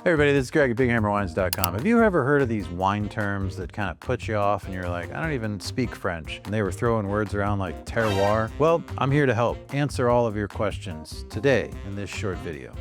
Hey everybody, this is Greg at BigHammerWines.com. Have you ever heard of these wine terms that kind of put you off and you're like, I don't even speak French, and they were throwing words around like terroir? Well, I'm here to help answer all of your questions today in this short video.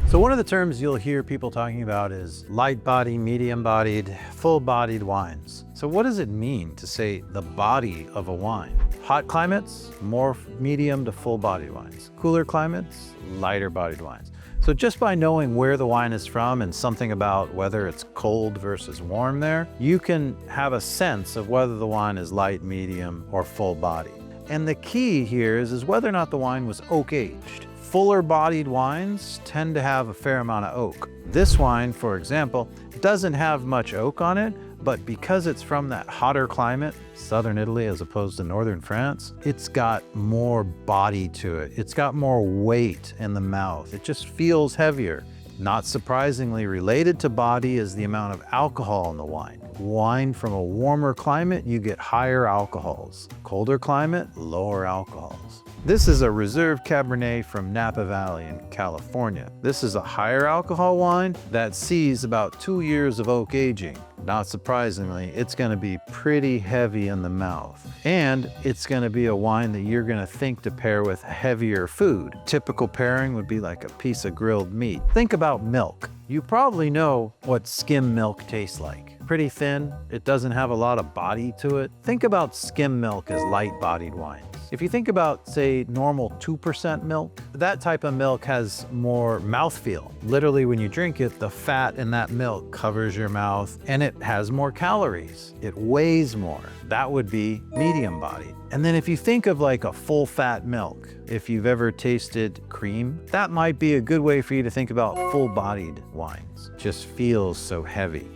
So one of the terms you'll hear people talking about is light body, medium bodied, full bodied wines. So what does it mean to say the body of a wine? Hot climates, more medium to full bodied wines. Cooler climates, lighter bodied wines. So just by knowing where the wine is from and something about whether it's cold versus warm there, you can have a sense of whether the wine is light, medium, or full bodied. And the key here is whether or not the wine was oak aged. Fuller bodied wines tend to have a fair amount of oak. This wine, for example, doesn't have much oak on it, but because it's from that hotter climate, southern Italy as opposed to northern France, it's got more body to it. It's got more weight in the mouth. It just feels heavier. Not surprisingly, related to body is the amount of alcohol in the wine. Wine from a warmer climate, you get higher alcohols. Colder climate, lower alcohols. This is a reserve Cabernet from Napa Valley in California. This is a higher alcohol wine that sees about 2 years of oak aging. Not surprisingly, it's going to be pretty heavy in the mouth. And it's going to be a wine that you're going to think to pair with heavier food. Typical pairing would be like a piece of grilled meat. Think about milk. You probably know what skim milk tastes like. Pretty thin, it doesn't have a lot of body to it. Think about skim milk as light-bodied wines. If you think about, say, normal 2% milk, that type of milk has more mouthfeel. Literally, when you drink it, the fat in that milk covers your mouth and it has more calories. It weighs more. That would be medium-bodied. And then if you think of like a full-fat milk, if you've ever tasted cream, that might be a good way for you to think about full-bodied wines. Just feels so heavy.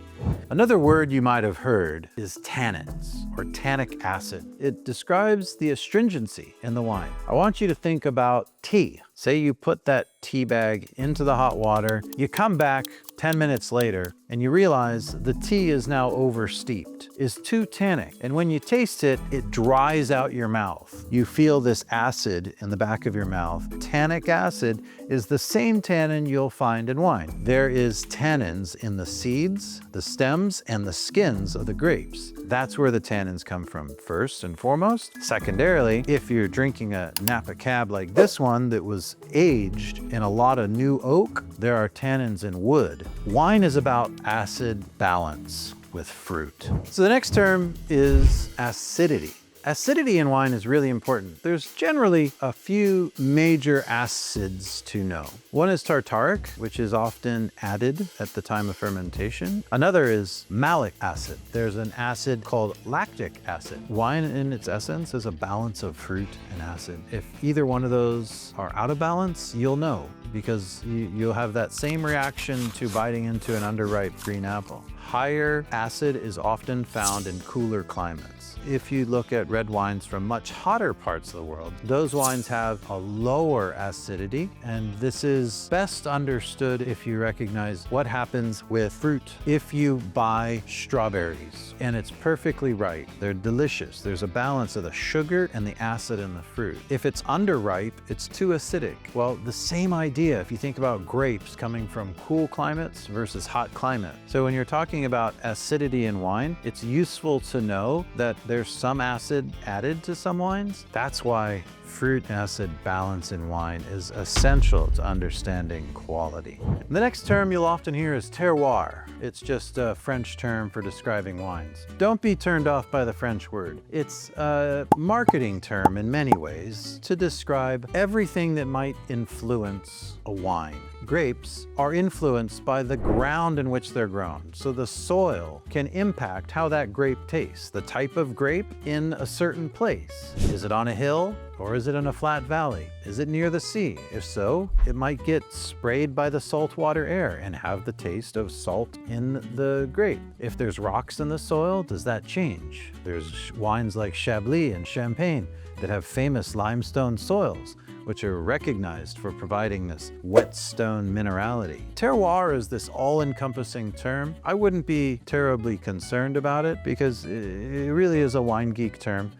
Another word you might have heard is tannins, or tannic acid. It describes the astringency in the wine. I want you to think about tea. Say you put that tea bag into the hot water, you come back 10 minutes later, and you realize the tea is now oversteeped, is too tannic. And when you taste it, it dries out your mouth. You feel this acid in the back of your mouth. Tannic acid is the same tannin you'll find in wine. There is tannins in the seeds, the stems, and the skins of the grapes. That's where the tannins come from, first and foremost. Secondarily, if you're drinking a Napa Cab like this one that was aged in a lot of new oak, there are tannins in wood. Wine is about acid balance with fruit. So the next term is acidity. Acidity in wine is really important. There's generally a few major acids to know. One is tartaric, which is often added at the time of fermentation. Another is malic acid. There's an acid called lactic acid. Wine in its essence is a balance of fruit and acid. If either one of those are out of balance, you'll know, because you'll have that same reaction to biting into an underripe green apple. Higher acid is often found in cooler climates. If you look at red wines from much hotter parts of the world, those wines have a lower acidity, and this is best understood if you recognize what happens with fruit. If you buy strawberries, and it's perfectly right, they're delicious. There's a balance of the sugar and the acid in the fruit. If it's underripe, it's too acidic. Well, the same idea if you think about grapes coming from cool climates versus hot climate. So when you're talking about acidity in wine, it's useful to know that there's some acid added to some wines. That's why fruit acid balance in wine is essential to understanding quality. The next term you'll often hear is terroir. It's just a French term for describing wines. Don't be turned off by the French word. It's a marketing term in many ways to describe everything that might influence a wine. Grapes are influenced by the ground in which they're grown. So the soil can impact how that grape tastes. The type of grape in a certain place. Is it on a hill? Or is it in a flat valley? Is it near the sea? If so, it might get sprayed by the saltwater air and have the taste of salt in the grape. If there's rocks in the soil, does that change? There's wines like Chablis and Champagne that have famous limestone soils, which are recognized for providing this whetstone minerality. Terroir is this all-encompassing term. I wouldn't be terribly concerned about it because it really is a wine geek term.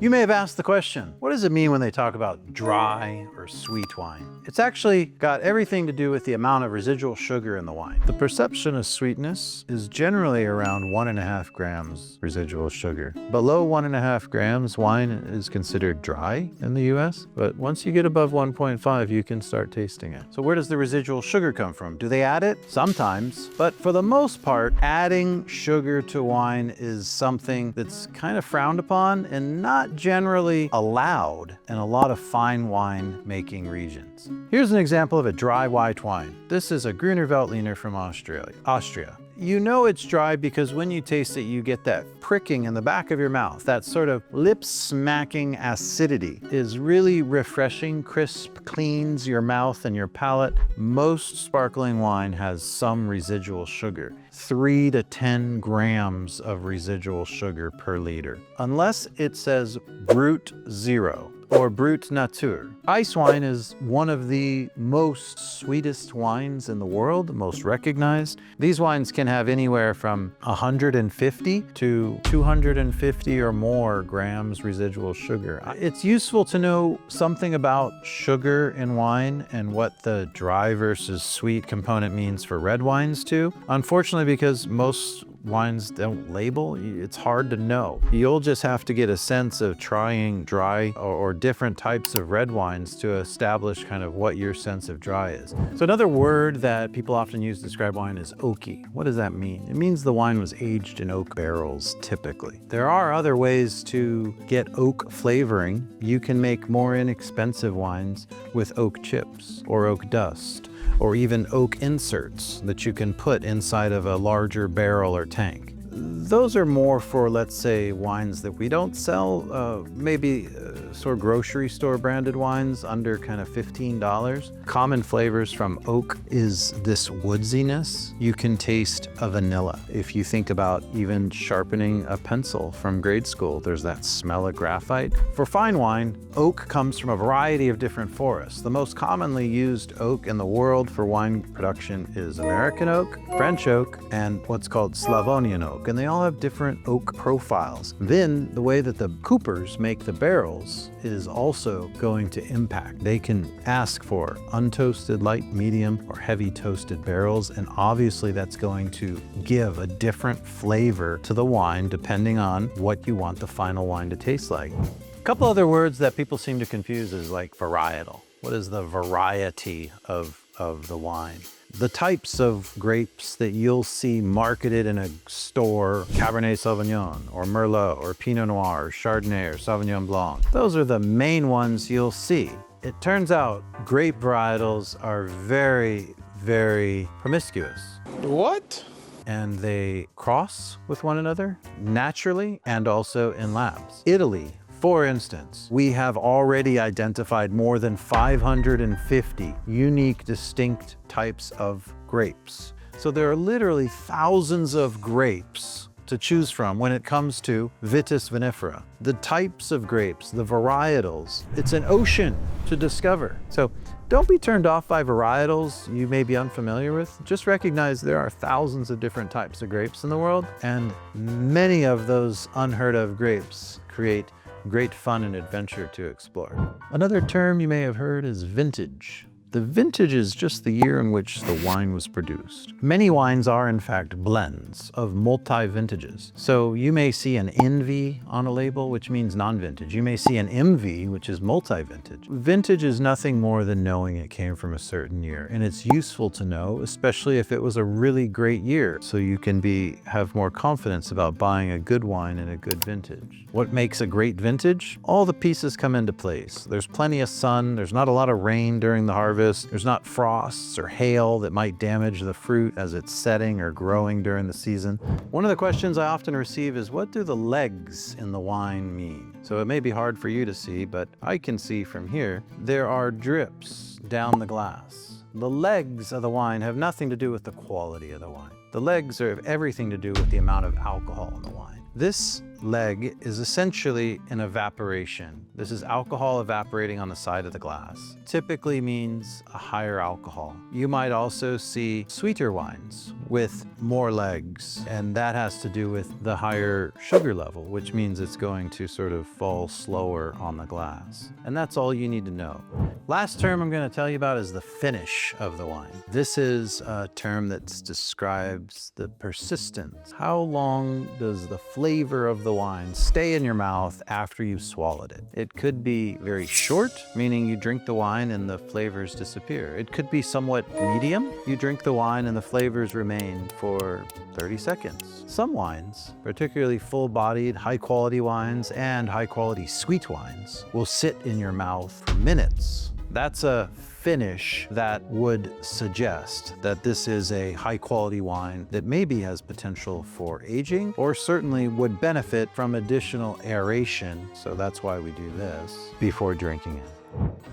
You may have asked the question, what does it mean when they talk about dry or sweet wine? It's actually got everything to do with the amount of residual sugar in the wine. The perception of sweetness is generally around 1.5 grams residual sugar. Below 1.5 grams, wine is considered dry in the US, but once you get above 1.5, you can start tasting it. So where does the residual sugar come from? Do they add it? Sometimes, but for the most part, adding sugar to wine is something that's kind of frowned upon and not generally allowed in a lot of fine wine making regions. Here's an example of a dry white wine. This is a Gruner Veltliner from Austria. You know it's dry because when you taste it, you get that pricking in the back of your mouth. That sort of lip-smacking acidity is really refreshing, crisp, cleans your mouth and your palate. Most sparkling wine has some residual sugar. 3 to 10 grams of residual sugar per liter, unless it says Brut Zero or Brut Natur. Ice wine is one of the most sweetest wines in the world, most recognized. These wines can have anywhere from 150 to 250 or more grams residual sugar. It's useful to know something about sugar in wine and what the dry versus sweet component means for red wines too. Unfortunately, because most wines don't label, it's hard to know. You'll just have to get a sense of trying dry or different types of red wines to establish kind of what your sense of dry is. So another word that people often use to describe wine is oaky. What does that mean? It means the wine was aged in oak barrels, typically. There are other ways to get oak flavoring. You can make more inexpensive wines with oak chips or oak dust, or even oak inserts that you can put inside of a larger barrel or tank. Those are more for, let's say, wines that we don't sell, maybe sort of grocery store branded wines under kind of $15. Common flavors from oak is this woodsiness. You can taste a vanilla. If you think about even sharpening a pencil from grade school, there's that smell of graphite. For fine wine, oak comes from a variety of different forests. The most commonly used oak in the world for wine production is American oak, French oak, and what's called Slavonian oak. And they all have different oak profiles. Then the way that the coopers make the barrels is also going to impact. They can ask for untoasted, light, medium, or heavy toasted barrels, and obviously that's going to give a different flavor to the wine depending on what you want the final wine to taste like. A couple other words that people seem to confuse is like varietal. What is the variety of the wine? The types of grapes that you'll see marketed in a store, Cabernet Sauvignon, or Merlot, or Pinot Noir, or Chardonnay, or Sauvignon Blanc. Those are the main ones you'll see. It turns out grape varietals are very, very promiscuous. What? And they cross with one another naturally and also in labs. Italy, for instance, we have already identified more than 550 unique, distinct types of grapes. So there are literally thousands of grapes to choose from when it comes to Vitis vinifera. The types of grapes, the varietals, it's an ocean to discover. So don't be turned off by varietals you may be unfamiliar with. Just recognize there are thousands of different types of grapes in the world, and many of those unheard of grapes create great fun and adventure to explore. Another term you may have heard is vintage. The vintage is just the year in which the wine was produced. Many wines are, in fact, blends of multi-vintages. So you may see an NV on a label, which means non-vintage. You may see an MV, which is multi-vintage. Vintage is nothing more than knowing it came from a certain year, and it's useful to know, especially if it was a really great year, so you can have more confidence about buying a good wine and a good vintage. What makes a great vintage? All the pieces come into place. There's plenty of sun, there's not a lot of rain during the harvest, there's not frosts or hail that might damage the fruit as it's setting or growing during the season. One of the questions I often receive is, what do the legs in the wine mean? So it may be hard for you to see, but I can see from here, there are drips down the glass. The legs of the wine have nothing to do with the quality of the wine. The legs have everything to do with the amount of alcohol in the wine. This leg is essentially an evaporation. This is alcohol evaporating on the side of the glass. Typically means a higher alcohol. You might also see sweeter wines with more legs, and that has to do with the higher sugar level, which means it's going to sort of fall slower on the glass. And that's all you need to know. Last term I'm going to tell you about is the finish of the wine. This is a term that describes the persistence. How long does the flavor of the wine stay in your mouth after you've swallowed it? It could be very short, meaning you drink the wine and the flavors disappear. It could be somewhat medium. You drink the wine and the flavors remain for 30 seconds. Some wines, particularly full-bodied, high-quality wines and high-quality sweet wines, will sit in your mouth for minutes. That's a finish that would suggest that this is a high-quality wine that maybe has potential for aging, or certainly would benefit from additional aeration. So that's why we do this before drinking it.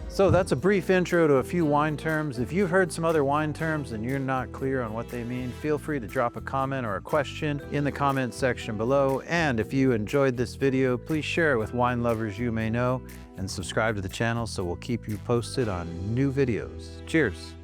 So that's a brief intro to a few wine terms. If you've heard some other wine terms and you're not clear on what they mean, feel free to drop a comment or a question in the comment section below. And if you enjoyed this video, please share it with wine lovers you may know and subscribe to the channel so we'll keep you posted on new videos. Cheers.